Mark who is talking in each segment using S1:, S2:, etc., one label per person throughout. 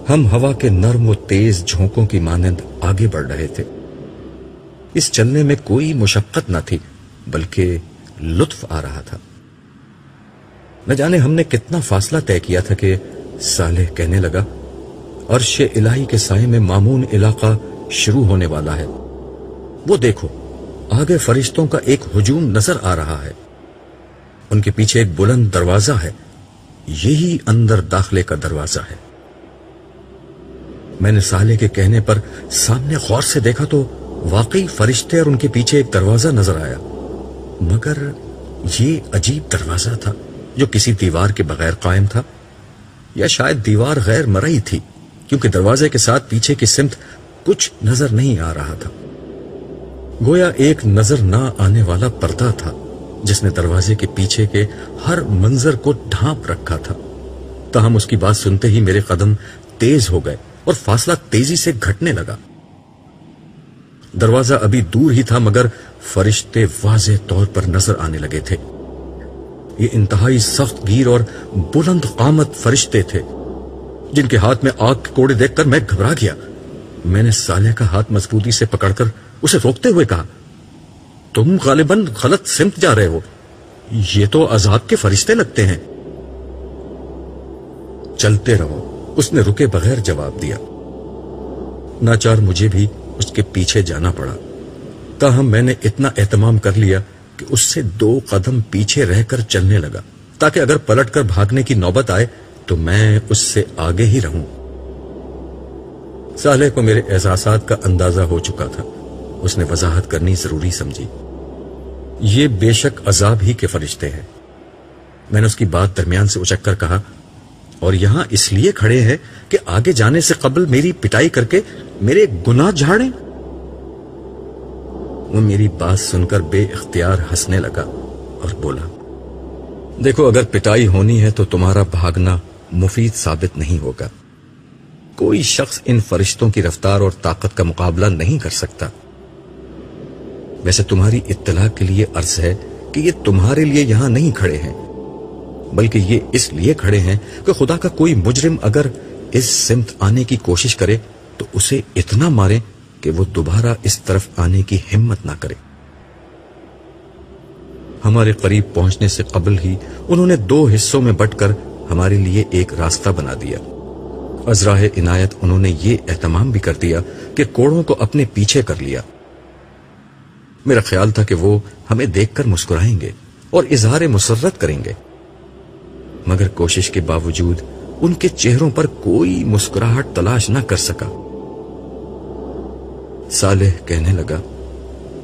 S1: ہم ہوا کے نرم و تیز جھونکوں کی مانند آگے بڑھ رہے تھے. اس چلنے میں کوئی مشقت نہ تھی بلکہ لطف آ رہا تھا. نہ جانے ہم نے کتنا فاصلہ طے کیا تھا کہ صالح کہنے لگا، عرش الہی کے سائے میں مامون علاقہ شروع ہونے والا ہے. وہ دیکھو، آگے فرشتوں کا ایک ہجوم نظر آ رہا ہے. ان کے پیچھے ایک بلند دروازہ ہے. یہی اندر داخلے کا دروازہ ہے. میں نے صالح کے کہنے پر سامنے غور سے دیکھا تو واقعی فرشتے اور ان کے پیچھے ایک دروازہ نظر آیا، مگر یہ عجیب دروازہ تھا جو کسی دیوار کے بغیر قائم تھا، یا شاید دیوار غیر مرئی تھی، کیونکہ دروازے کے ساتھ پیچھے کی سمت کچھ نظر نہیں آ رہا تھا. گویا ایک نظر نہ آنے والا پردہ تھا جس نے دروازے کے پیچھے کے ہر منظر کو ڈھانپ رکھا تھا. تاہم اس کی بات سنتے ہی میرے قدم تیز ہو گئے اور فاصلہ تیزی سے گھٹنے لگا. دروازہ ابھی دور ہی تھا مگر فرشتے واضح طور پر نظر آنے لگے تھے. یہ انتہائی سخت گیر اور بلند قامت فرشتے تھے جن کے ہاتھ میں آگ کے کوڑے دیکھ کر میں گھبرا گیا. میں نے صالح کا ہاتھ مضبوطی سے پکڑ کر اسے روکتے ہوئے کہا، تم غالباً غلط سمت جا رہے ہو، یہ تو عذاب کے فرشتے لگتے ہیں. چلتے رہو، اس نے رکے بغیر جواب دیا. ناچار مجھے بھی اس کے پیچھے جانا پڑا. تاہم میں نے اتنا اہتمام کر لیا کہ اس سے 2 قدم پیچھے رہ کر چلنے لگا تاکہ اگر پلٹ کر بھاگنے کی نوبت آئے تو میں اس سے آگے ہی رہوں. صالح کو میرے احساسات کا اندازہ ہو چکا تھا. اس نے وضاحت کرنی ضروری سمجھی. یہ بے شک عذاب ہی کے فرشتے ہیں. میں نے اس کی بات درمیان سے اچک کر کہا، اور یہاں اس لیے کھڑے ہیں کہ آگے جانے سے قبل میری پٹائی کر کے میرے گناہ جھاڑیں. وہ میری بات سن کر بے اختیار ہنسنے لگا اور بولا، دیکھو، اگر پٹائی ہونی ہے تو تمہارا بھاگنا مفید ثابت نہیں ہوگا. کوئی شخص ان فرشتوں کی رفتار اور طاقت کا مقابلہ نہیں کر سکتا. ویسے تمہاری اطلاع کے لیے عرض ہے کہ یہ تمہارے لیے یہاں نہیں کھڑے ہیں بلکہ یہ اس لیے کھڑے ہیں کہ خدا کا کوئی مجرم اگر اس سمت آنے کی کوشش کرے تو اسے اتنا مارے کہ وہ دوبارہ اس طرف آنے کی ہمت نہ کرے. ہمارے قریب پہنچنے سے قبل ہی انہوں نے 2 حصوں میں بٹ کر ہمارے لیے ایک راستہ بنا دیا. از راہ عنایت انہوں نے یہ اہتمام بھی کر دیا کہ کوڑوں کو اپنے پیچھے کر لیا. میرا خیال تھا کہ وہ ہمیں دیکھ کر مسکرائیں گے اور اظہار مسرت کریں گے، مگر کوشش کے باوجود ان کے چہروں پر کوئی مسکراہٹ تلاش نہ کر سکا. صالح کہنے لگا،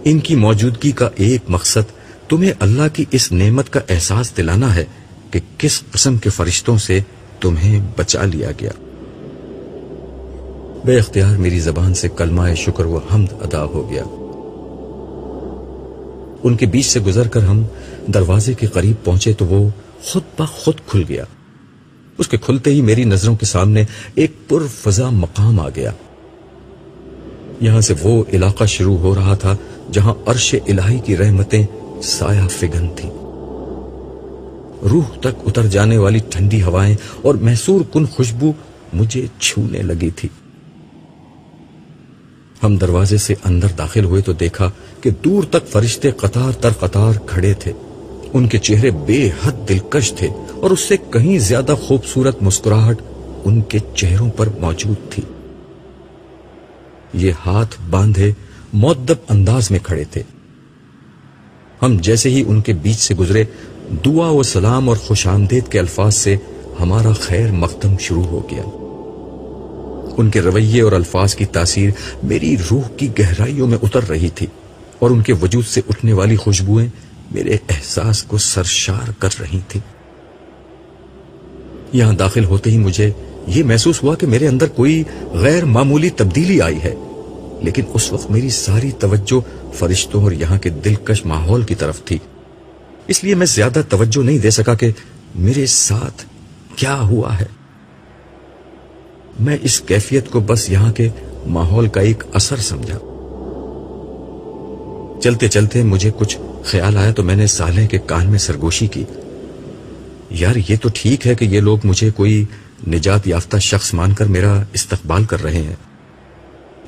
S1: ان کی موجودگی کا ایک مقصد تمہیں اللہ کی اس نعمت کا احساس دلانا ہے کہ کس قسم کے فرشتوں سے تمہیں بچا لیا گیا. بے اختیار میری زبان سے کلمہ شکر و حمد ادا ہو گیا. ان کے بیچ سے گزر کر ہم دروازے کے قریب پہنچے تو وہ خود بخود کھل گیا. اس کے کھلتے ہی میری نظروں کے سامنے ایک پرفضا مقام آ گیا. یہاں سے وہ علاقہ شروع ہو رہا تھا جہاں عرش الہی کی رحمتیں سایہ فگن تھیں. روح تک اتر جانے والی ٹھنڈی ہوائیں اور محسور کن خوشبو مجھے چھونے لگی تھی. ہم دروازے سے اندر داخل ہوئے تو دیکھا کہ دور تک فرشتے قطار در قطار کھڑے تھے. ان کے چہرے بے حد دلکش تھے اور اس سے کہیں زیادہ خوبصورت مسکراہٹ ان کے چہروں پر موجود تھی. یہ ہاتھ باندھے مؤدب انداز میں کھڑے تھے. ہم جیسے ہی ان کے بیچ سے گزرے، دعا و سلام اور خوش آمدید کے الفاظ سے ہمارا خیر مقدم شروع ہو گیا. ان کے رویے اور الفاظ کی تاثیر میری روح کی گہرائیوں میں اتر رہی تھی اور ان کے وجود سے اٹھنے والی خوشبوئیں میرے احساس کو سرشار کر رہی تھی. یہاں داخل ہوتے ہی مجھے یہ محسوس ہوا کہ میرے اندر کوئی غیر معمولی تبدیلی آئی ہے، لیکن اس وقت میری ساری توجہ فرشتوں اور یہاں کے دلکش ماحول کی طرف تھی. اس لیے میں زیادہ توجہ نہیں دے سکا کہ میرے ساتھ کیا ہوا ہے. میں اس کیفیت کو بس یہاں کے ماحول کا ایک اثر سمجھا. چلتے چلتے مجھے کچھ خیال آیا تو میں نے صالح کے کان میں سرگوشی کی، یار یہ تو ٹھیک ہے کہ یہ لوگ مجھے کوئی نجات یافتہ شخص مان کر میرا استقبال کر رہے ہیں،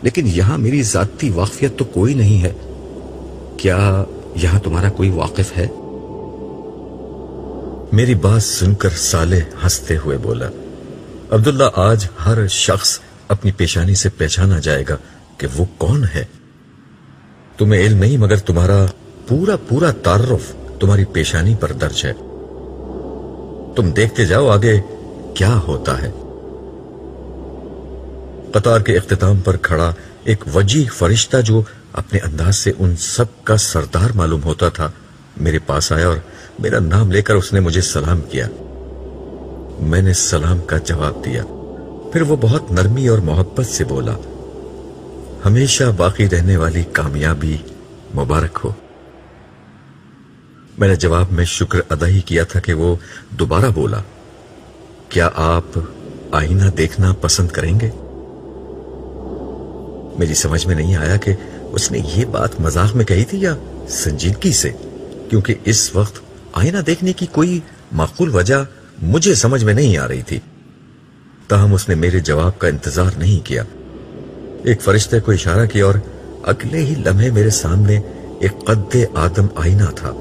S1: لیکن یہاں میری ذاتی واقفیت تو کوئی نہیں ہے۔ کیا یہاں تمہارا کوئی واقف ہے؟
S2: میری بات سن کر صالح ہنستے ہوئے بولا، عبداللہ، آج ہر شخص اپنی پیشانی سے پہچانا جائے گا کہ وہ کون ہے۔ تمہیں علم نہیں، مگر تمہارا پورا تعارف تمہاری پیشانی پر درج ہے۔ تم دیکھتے جاؤ آگے کیا ہوتا ہے۔ قطار کے اختتام پر کھڑا ایک وجیح فرشتہ جو اپنے انداز سے ان سب کا سردار معلوم ہوتا تھا، میرے پاس آیا اور میرا نام لے کر اس نے مجھے سلام کیا۔ میں نے سلام کا جواب دیا۔ پھر وہ بہت نرمی اور محبت سے بولا، ہمیشہ باقی رہنے والی کامیابی مبارک ہو۔ میں نے جواب میں شکر ادا ہی کیا تھا کہ وہ دوبارہ بولا، کیا آپ آئینہ دیکھنا پسند کریں گے؟ میری سمجھ میں نہیں آیا کہ اس نے یہ بات مذاق میں کہی تھی یا سنجیدگی سے، کیونکہ اس وقت آئینہ دیکھنے کی کوئی معقول وجہ مجھے سمجھ میں نہیں آ رہی تھی۔ تاہم اس نے میرے جواب کا انتظار نہیں کیا، ایک فرشتے کو اشارہ کیا اور اگلے ہی لمحے میرے سامنے ایک قد آدم آئینہ تھا۔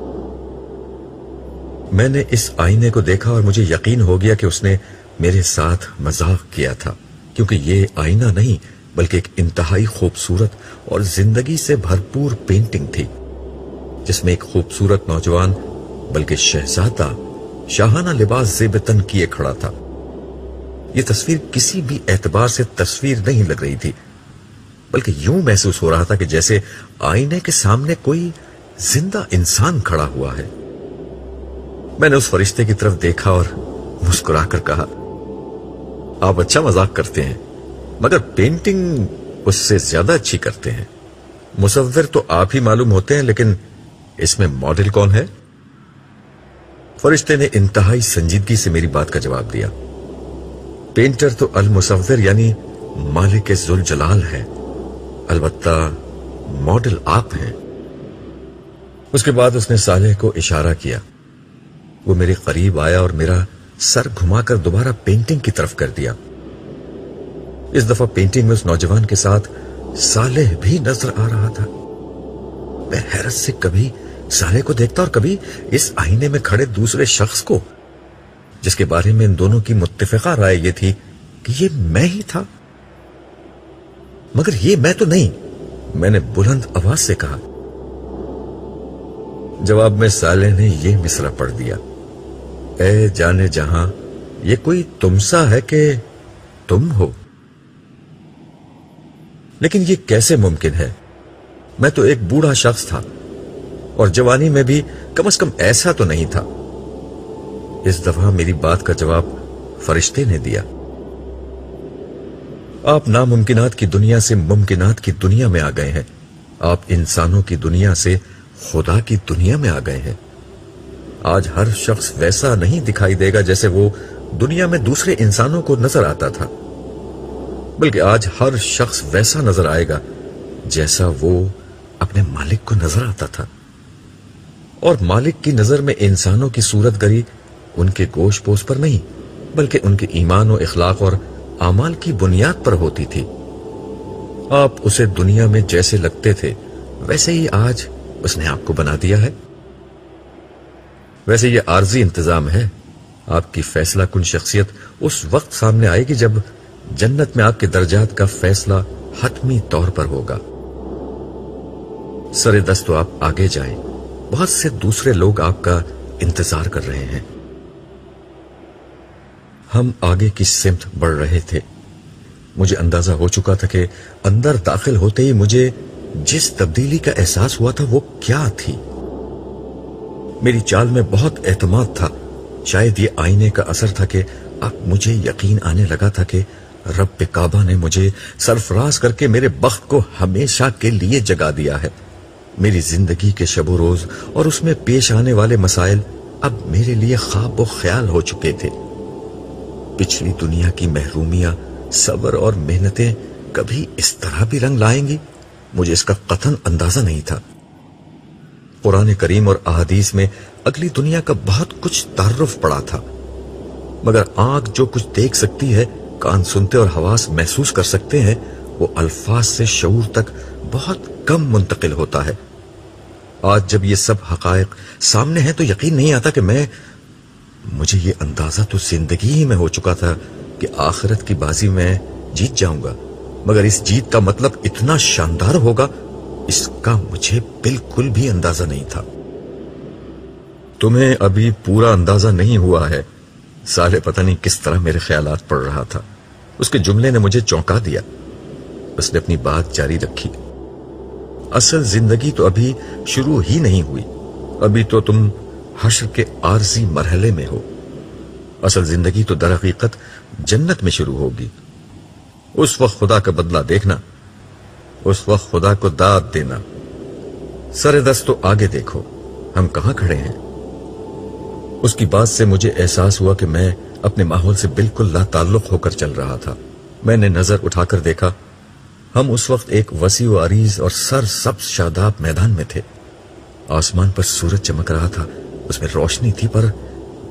S2: میں نے اس آئینے کو دیکھا اور مجھے یقین ہو گیا کہ اس نے میرے ساتھ مذاق کیا تھا، کیونکہ یہ آئینہ نہیں بلکہ ایک انتہائی خوبصورت اور زندگی سے بھرپور پینٹنگ تھی، جس میں ایک خوبصورت نوجوان بلکہ شہزادہ شاہانہ لباس زیب تن کیے کھڑا تھا۔ یہ تصویر کسی بھی اعتبار سے تصویر نہیں لگ رہی تھی، بلکہ یوں محسوس ہو رہا تھا کہ جیسے آئینے کے سامنے کوئی زندہ انسان کھڑا ہوا ہے۔ میں نے اس فرشتے کی طرف دیکھا اور مسکرا کر کہا، آپ اچھا مذاق کرتے ہیں، مگر پینٹنگ اس سے زیادہ اچھی کرتے ہیں۔ مصور تو آپ ہی معلوم ہوتے ہیں، لیکن اس میں ماڈل کون ہے؟ فرشتے نے انتہائی سنجیدگی سے میری بات کا جواب دیا، پینٹر تو المصور یعنی مالک ذوالجلال ہے، البتہ ماڈل آپ ہیں۔ اس کے بعد اس نے صالح کو اشارہ کیا، وہ میرے قریب آیا اور میرا سر گھما کر دوبارہ پینٹنگ کی طرف کر دیا۔ اس دفعہ پینٹنگ میں اس نوجوان کے ساتھ صالح بھی نظر آ رہا تھا۔ میں حیرت سے کبھی صالح کو دیکھتا اور کبھی اس آئینے میں کھڑے دوسرے شخص کو، جس کے بارے میں ان دونوں کی متفقہ رائے یہ تھی کہ یہ میں ہی تھا۔ مگر یہ میں تو نہیں، میں نے بلند آواز سے کہا۔ جواب میں صالح نے یہ مصرع پڑھ دیا، اے جانے جہاں، یہ کوئی تم سا ہے کہ تم ہو؟ لیکن یہ کیسے ممکن ہے؟ میں تو ایک بوڑھا شخص تھا، اور جوانی میں بھی کم از کم ایسا تو نہیں تھا۔ اس دفعہ میری بات کا جواب فرشتے نے دیا، آپ ناممکنات کی دنیا سے ممکنات کی دنیا میں آ گئے ہیں، آپ انسانوں کی دنیا سے خدا کی دنیا میں آ گئے ہیں۔ آج ہر شخص ویسا نہیں دکھائی دے گا جیسے وہ دنیا میں دوسرے انسانوں کو نظر آتا تھا، بلکہ آج ہر شخص ویسا نظر آئے گا جیسا وہ اپنے مالک کو نظر آتا تھا۔ اور مالک کی نظر میں انسانوں کی صورت گری ان کے گوشت پوش پر نہیں، بلکہ ان کے ایمان و اخلاق اور اعمال کی بنیاد پر ہوتی تھی۔ آپ اسے دنیا میں جیسے لگتے تھے ویسے ہی آج اس نے آپ کو بنا دیا ہے۔ ویسے یہ عارضی انتظام ہے، آپ کی فیصلہ کن شخصیت اس وقت سامنے آئے گی جب جنت میں آپ کے درجات کا فیصلہ حتمی طور پر ہوگا۔ سر دست تو آپ آگے جائیں، بہت سے دوسرے لوگ آپ کا انتظار کر رہے ہیں۔ ہم آگے کی سمت بڑھ رہے تھے۔ مجھے اندازہ ہو چکا تھا کہ اندر داخل ہوتے ہی مجھے جس تبدیلی کا احساس ہوا تھا وہ کیا تھی۔ میری چال میں بہت اعتماد تھا، شاید یہ آئینے کا اثر تھا کہ اب مجھے یقین آنے لگا تھا کہ رب کعبہ نے مجھے سرفراز کر کے میرے بخت کو ہمیشہ کے لیے جگا دیا ہے۔ میری زندگی کے شب و روز اور اس میں پیش آنے والے مسائل اب میرے لیے خواب و خیال ہو چکے تھے۔ پچھلی دنیا کی محرومیاں، صبر اور محنتیں کبھی اس طرح بھی رنگ لائیں گی، مجھے اس کا قطعاً اندازہ نہیں تھا۔ قرآن کریم اور احادیث میں اگلی دنیا کا بہت کچھ تعارف پڑا تھا، مگر آنکھ جو کچھ دیکھ سکتی ہے، کان سنتے اور حواس محسوس کر سکتے ہیں، وہ الفاظ سے شعور تک بہت کم منتقل ہوتا ہے۔ آج جب یہ سب حقائق سامنے ہیں تو یقین نہیں آتا کہ مجھے یہ اندازہ تو زندگی ہی میں ہو چکا تھا کہ آخرت کی بازی میں جیت جاؤں گا، مگر اس جیت کا مطلب اتنا شاندار ہوگا، اس کا مجھے بالکل بھی اندازہ نہیں تھا۔ تمہیں ابھی پورا اندازہ نہیں ہوا ہے۔ سالے پتہ نہیں کس طرح میرے خیالات پڑھ رہا تھا۔ اس کے جملے نے مجھے چونکا دیا۔ اس نے اپنی بات جاری رکھی۔ اصل زندگی تو ابھی شروع ہی نہیں ہوئی، ابھی تو تم حشر کے عارضی مرحلے میں ہو۔ اصل زندگی تو در حقیقت جنت میں شروع ہوگی۔ اس وقت خدا کا بدلہ دیکھنا، اس وقت خدا کو داد دینا۔ سر دست تو آگے دیکھو، ہم کہاں کھڑے ہیں۔ اس کی بات سے مجھے احساس ہوا کہ میں اپنے ماحول سے بالکل لا تعلق ہو کر چل رہا تھا۔ میں نے نظر اٹھا کر دیکھا، ہم اس وقت ایک وسیع و عریض اور سر سبز شاداب میدان میں تھے۔ آسمان پر سورج چمک رہا تھا، اس میں روشنی تھی پر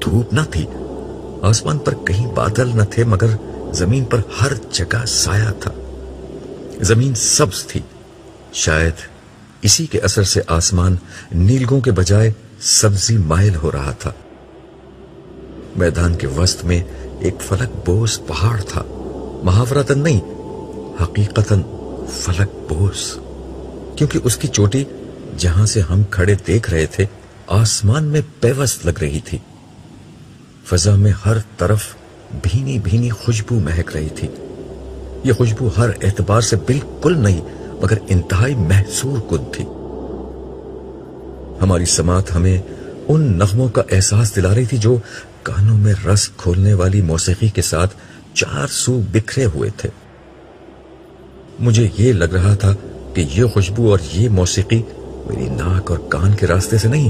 S2: دھوپ نہ تھی۔ آسمان پر کہیں بادل نہ تھے مگر زمین پر ہر جگہ سایہ تھا۔ زمین سبز تھی، شاید اسی کے اثر سے آسمان نیلگوں کے بجائے سبزی مائل ہو رہا تھا۔ میدان کے وسط میں ایک فلک بوس پہاڑ تھا، محاورتاً نہیں، حقیقتاً فلک بوس، کیونکہ اس کی چوٹی جہاں سے ہم کھڑے دیکھ رہے تھے آسمان میں پیوست لگ رہی تھی۔ فضا میں ہر طرف بھینی بھینی خوشبو مہک رہی تھی۔ یہ خوشبو ہر اعتبار سے بالکل نہیں مگر انتہائی محصور کن تھی۔ ہماری سماعت ہمیں ان نغموں کا احساس دلا رہی تھی جو کانوں میں رس کھولنے والی موسیقی کے ساتھ چار سو بکھرے ہوئے تھے۔ مجھے یہ لگ رہا تھا کہ یہ خوشبو اور یہ موسیقی میری ناک اور کان کے راستے سے نہیں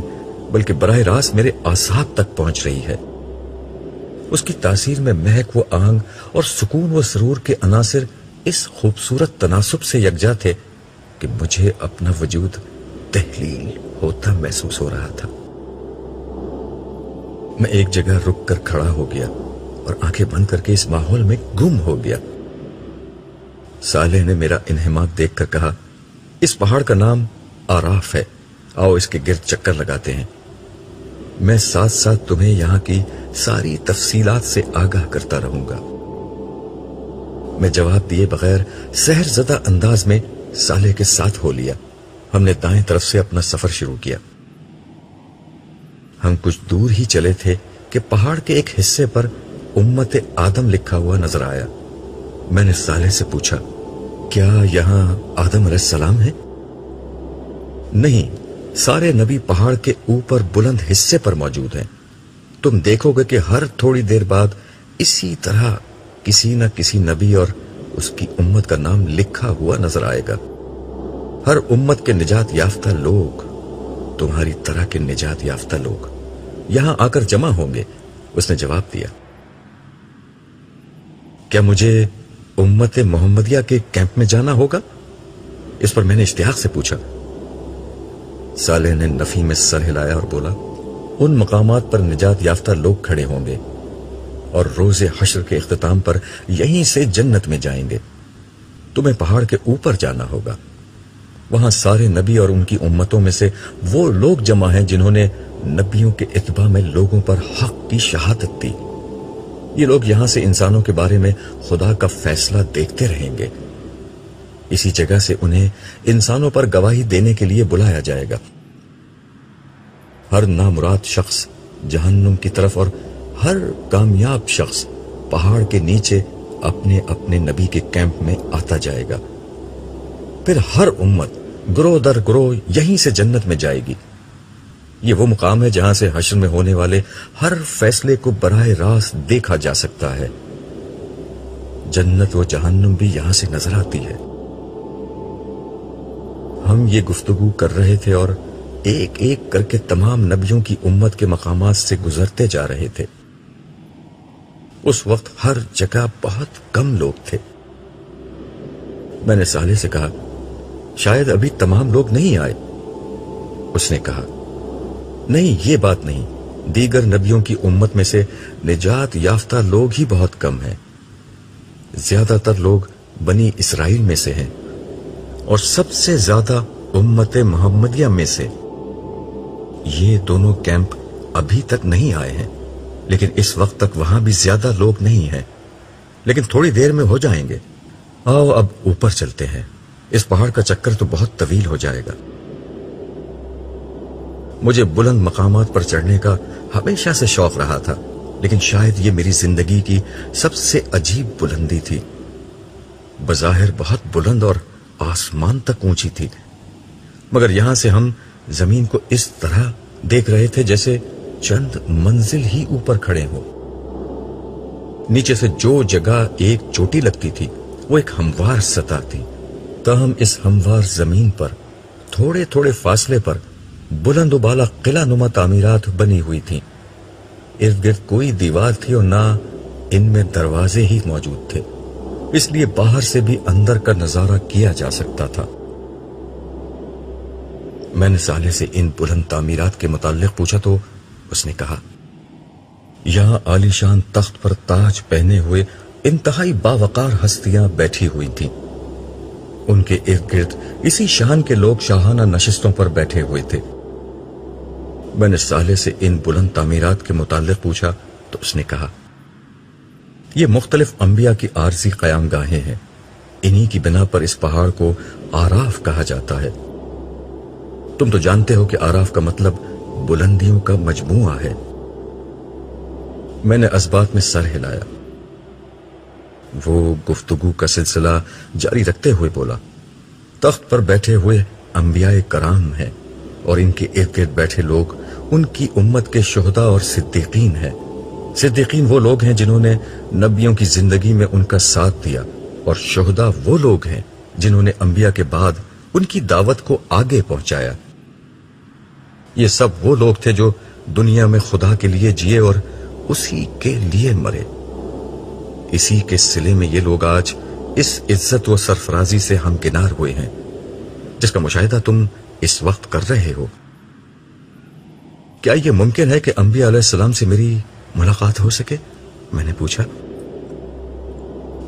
S2: بلکہ براہ راست میرے اعصاب تک پہنچ رہی ہے۔ اس کی تاثیر میں مہک و آنگ اور سکون و سرور کے عناصر اس خوبصورت تناسب سے یکجا تھے کہ مجھے اپنا وجود تحلیل ہوتا محسوس ہو رہا تھا۔ میں ایک جگہ رک کر کھڑا ہو گیا اور آنکھیں بند کر کے اس ماحول میں گم ہو گیا۔ صالح نے میرا انہماک دیکھ کر کہا، اس پہاڑ کا نام آراف ہے، آؤ اس کے گرد چکر لگاتے ہیں۔ میں ساتھ ساتھ تمہیں یہاں کی ساری تفصیلات سے آگاہ کرتا رہوں گا۔ میں جواب دیے بغیر سحر زدہ انداز میں صالح کے ساتھ ہو لیا۔ ہم نے دائیں طرف سے اپنا سفر شروع کیا۔ ہم کچھ دور ہی چلے تھے کہ پہاڑ کے ایک حصے پر امت آدم لکھا ہوا نظر آیا۔ میں نے صالح سے پوچھا، کیا یہاں آدم علیہ السلام ہے؟ نہیں، سارے نبی پہاڑ کے اوپر بلند حصے پر موجود ہیں۔ تم دیکھو گے کہ ہر تھوڑی دیر بعد اسی طرح کسی نہ کسی نبی اور اس کی امت کا نام لکھا ہوا نظر آئے گا۔ ہر امت کے نجات یافتہ لوگ، تمہاری طرح کے نجات یافتہ لوگ یہاں آ کر جمع ہوں گے۔ اس نے جواب دیا، کیا مجھے امت محمدیہ کے کیمپ میں جانا ہوگا؟ اس پر میں نے اشتیاق سے پوچھا۔ صالح نے نفی میں سر ہلایا اور بولا، ان مقامات پر نجات یافتہ لوگ کھڑے ہوں گے اور روز حشر کے اختتام پر یہیں سے جنت میں جائیں گے۔ تمہیں پہاڑ کے اوپر جانا ہوگا، وہاں سارے نبی اور ان کی امتوں میں سے وہ لوگ جمع ہیں جنہوں نے نبیوں کے اتباع میں لوگوں پر حق کی شہادت دی۔ یہ لوگ یہاں سے انسانوں کے بارے میں خدا کا فیصلہ دیکھتے رہیں گے۔ اسی جگہ سے انہیں انسانوں پر گواہی دینے کے لیے بلایا جائے گا۔ ہر نامراد شخص جہنم کی طرف اور ہر کامیاب شخص پہاڑ کے نیچے اپنے اپنے نبی کے کیمپ میں آتا جائے گا۔ پھر ہر امت گروہ در گروہ یہیں سے جنت میں جائے گی۔ یہ وہ مقام ہے جہاں سے حشر میں ہونے والے ہر فیصلے کو براہ راست دیکھا جا سکتا ہے۔ جنت و جہنم بھی یہاں سے نظر آتی ہے۔ ہم یہ گفتگو کر رہے تھے اور ایک ایک کر کے تمام نبیوں کی امت کے مقامات سے گزرتے جا رہے تھے۔ اس وقت ہر جگہ بہت کم لوگ تھے۔ میں نے صالح سے کہا، شاید ابھی تمام لوگ نہیں آئے۔ اس نے کہا، نہیں، یہ بات نہیں، دیگر نبیوں کی امت میں سے نجات یافتہ لوگ ہی بہت کم ہیں. زیادہ تر لوگ بنی اسرائیل میں سے ہیں اور سب سے زیادہ امت محمدیہ میں سے. یہ دونوں کیمپ ابھی تک نہیں آئے ہیں، لیکن اس وقت تک وہاں بھی زیادہ لوگ نہیں ہیں، لیکن تھوڑی دیر میں ہو جائیں گے. آؤ اب اوپر چلتے ہیں، اس پہاڑ کا چکر تو بہت طویل ہو جائے گا. مجھے بلند مقامات پر چڑھنے کا ہمیشہ سے شوق رہا تھا، لیکن شاید یہ میری زندگی کی سب سے عجیب بلندی تھی. بظاہر بہت بلند اور آسمان تک اونچی تھی، مگر یہاں سے ہم زمین کو اس طرح دیکھ رہے تھے جیسے چند منزل ہی اوپر کھڑے ہوں. نیچے سے جو جگہ ایک چوٹی لگتی تھی وہ ایک ہموار سطح تھی. تاہم اس ہموار زمین پر تھوڑے تھوڑے فاصلے پر بلند و بالا قلعہ نما تعمیرات بنی ہوئی تھیں. ارد گرد کوئی دیوار تھی اور نہ ان میں دروازے ہی موجود تھے، اس لیے باہر سے بھی اندر کا نظارہ کیا جا سکتا تھا. میں نے صالح سے ان بلند تعمیرات کے متعلق پوچھا تو اس نے کہا، یہاں عالی شان تخت پر تاج پہنے ہوئے انتہائی باوقار ہستیاں بیٹھی ہوئی تھیں. ان کے ارد گرد اسی شان کے لوگ شاہانہ نشستوں پر بیٹھے ہوئے تھے. میں نے صالح سے ان بلند تعمیرات کے متعلق پوچھا تو اس نے کہا، یہ مختلف انبیاء کی عارضی قیام گاہیں ہیں. انہی کی بنا پر اس پہاڑ کو آراف کہا جاتا ہے. تم تو جانتے ہو کہ آراف کا مطلب بلندیوں کا مجموعہ ہے. میں نے اسبات میں سر ہلایا. وہ گفتگو کا سلسلہ جاری رکھتے ہوئے بولا، تخت پر بیٹھے ہوئے انبیاء کرام ہیں اور ان کے ارد گرد بیٹھے لوگ ان کی امت کے شہداء اور صدیقین ہیں. صدیقین وہ لوگ ہیں جنہوں نے نبیوں کی زندگی میں ان کا ساتھ دیا، اور شہداء وہ لوگ ہیں جنہوں نے انبیاء کے بعد ان کی دعوت کو آگے پہنچایا. یہ سب وہ لوگ تھے جو دنیا میں خدا کے لیے جیے اور اسی کے لیے مرے. اسی کے صلے میں یہ لوگ آج اس عزت و سرفرازی سے ہمکنار ہوئے ہیں جس کا مشاہدہ تم اس وقت کر رہے ہو. کیا یہ ممکن ہے کہ انبیاء علیہ السلام سے میری ملاقات ہو سکے؟ میں نے پوچھا.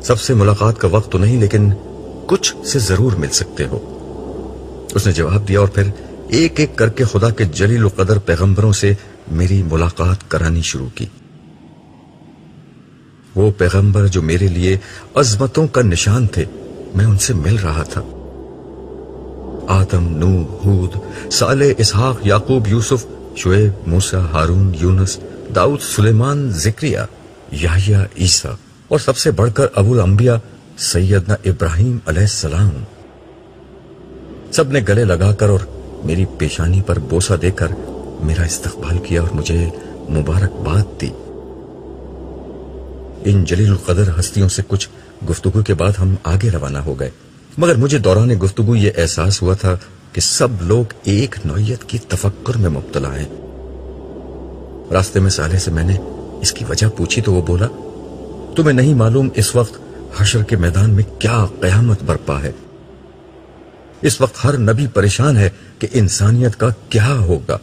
S2: سب سے ملاقات کا وقت تو نہیں، لیکن کچھ سے ضرور مل سکتے ہو، اس نے جواب دیا، اور پھر ایک ایک کر کے خدا کے جلیل القدر پیغمبروں سے میری ملاقات کرانی شروع کی. وہ پیغمبر جو میرے لیے عظمتوں کا نشان تھے، میں ان سے مل رہا تھا. آدم، نوح، ہود، صالح، اسحاق، یعقوب، یوسف، شعیب، موسیٰ، ہارون، یونس، داؤد، سلیمان، زکریا، یحییٰ، عیسیٰ، اور سب سے بڑھ کر ابو الانبیاء سیدنا ابراہیم علیہ السلام. سب نے گلے لگا کر اور میری پیشانی پر بوسہ دے کر میرا استقبال کیا اور مجھے مبارکباد دی. ان جلیل القدر ہستیوں سے کچھ گفتگو کے بعد ہم آگے روانہ ہو گئے، مگر مجھے دوران گفتگو یہ احساس ہوا تھا کہ سب لوگ ایک نوعیت کی تفکر میں مبتلا ہیں. راستے میں صالح سے میں نے اس کی وجہ پوچھی تو وہ بولا، تمہیں نہیں معلوم اس وقت حشر کے میدان میں کیا قیامت برپا ہے. اس وقت ہر نبی پریشان ہے کہ انسانیت کا کیا ہوگا.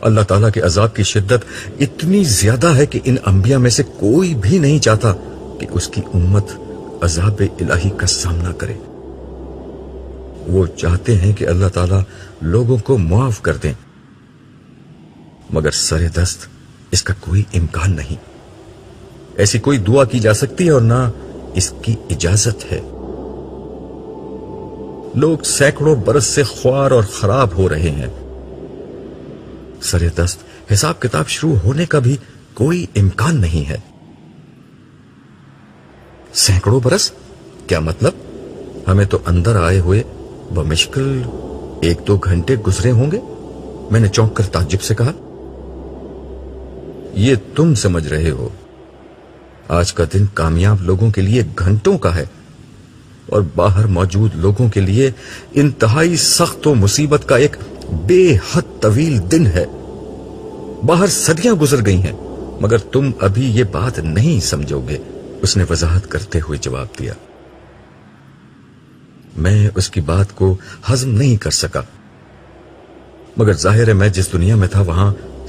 S2: اللہ تعالیٰ کے عذاب کی شدت اتنی زیادہ ہے کہ ان انبیاء میں سے کوئی بھی نہیں چاہتا کہ اس کی امت عذاب الہی کا سامنا کرے. وہ چاہتے ہیں کہ اللہ تعالیٰ لوگوں کو معاف کر دیں، مگر سر دست اس کا کوئی امکان نہیں. ایسی کوئی دعا کی جا سکتی ہے اور نہ اس کی اجازت ہے. لوگ سینکڑوں برس سے خوار اور خراب ہو رہے ہیں. سر دست حساب کتاب شروع ہونے کا بھی کوئی امکان نہیں ہے. سینکڑوں برس کیا مطلب؟ ہمیں تو اندر آئے ہوئے بمشکل 1-2 گھنٹے گزرے ہوں گے. میں نے چونک کر تعجب سے کہا، یہ تم سمجھ رہے ہو. آج کا دن کامیاب لوگوں کے لیے گھنٹوں کا ہے اور باہر موجود لوگوں کے لیے انتہائی سخت و مصیبت کا ایک بے حد طویل دن ہے. باہر صدیاں گزر گئی ہیں مگر تم ابھی یہ بات نہیں سمجھو گے، اس نے وضاحت کرتے ہوئے جواب دیا. میں اس کی بات کو ہضم نہیں کر سکا، مگر ظاہر ہے میں جس دنیا میں تھا وہاں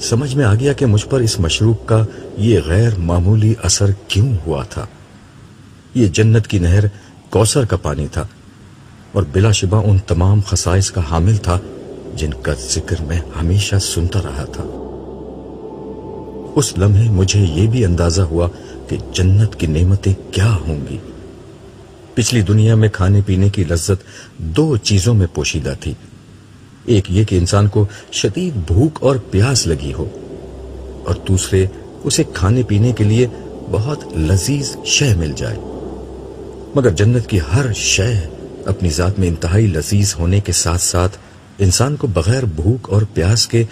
S1: سمجھ میں آ گیا کہ مجھ پر اس مشروب کا یہ غیر معمولی اثر کیوں ہوا تھا۔ یہ جنت کی نہر کوثر کا پانی تھا اور بلا شبہ ان تمام خصائص کا حامل تھا جن کا ذکر میں ہمیشہ سنتا رہا تھا۔ اس لمحے مجھے یہ بھی اندازہ ہوا کہ جنت کی نعمتیں کیا ہوں گی۔ پچھلی دنیا میں کھانے پینے کی لذت دو چیزوں میں پوشیدہ تھی، ایک یہ کہ انسان کو شدید بھوک اور پیاس لگی ہو، اور دوسرے اسے کھانے پینے کے لیے بہت لذیذ شے مل جائے۔ مگر جنت کی ہر شے اپنی ذات میں انتہائی لذیذ ہونے کے ساتھ ساتھ انسان کو بغیر بھوک اور پیاس کے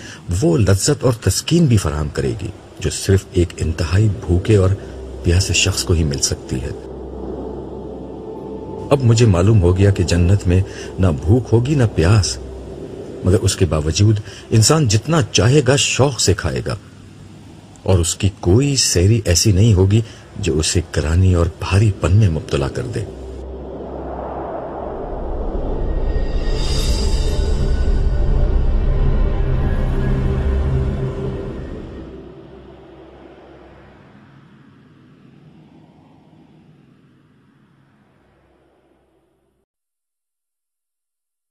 S1: وہ لذت اور تسکین بھی فراہم کرے گی جو صرف ایک انتہائی بھوکے اور پیاسے شخص کو ہی مل سکتی ہے۔ اب مجھے معلوم ہو گیا کہ جنت میں نہ بھوک ہوگی نہ پیاس، مگر اس کے باوجود انسان جتنا چاہے گا شوق سے کھائے گا، اور اس کی کوئی سیری ایسی نہیں ہوگی جو اسے گرانی اور بھاری پن میں مبتلا کر دے۔